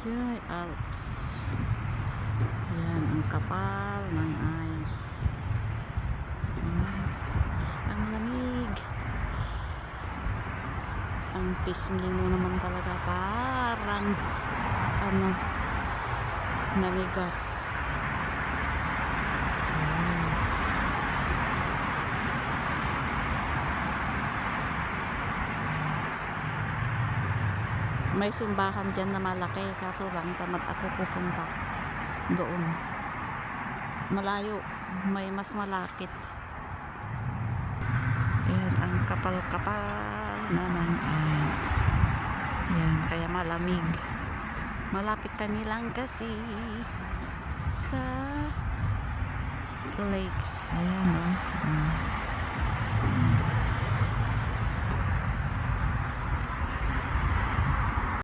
Yay, Alps. Yan, ang kapal ng ice. Ang lamig. Ang pisngi mo naman talaga parang nanigas. May simbahan dyan na malaki, kaso lang tamad ako pupunta doon. Malayo, may mas malapit. Yan, ang kapal-kapal na ng ice. Yan, kaya malamig. Malapit kami lang kasi sa lakes. Ayan, no?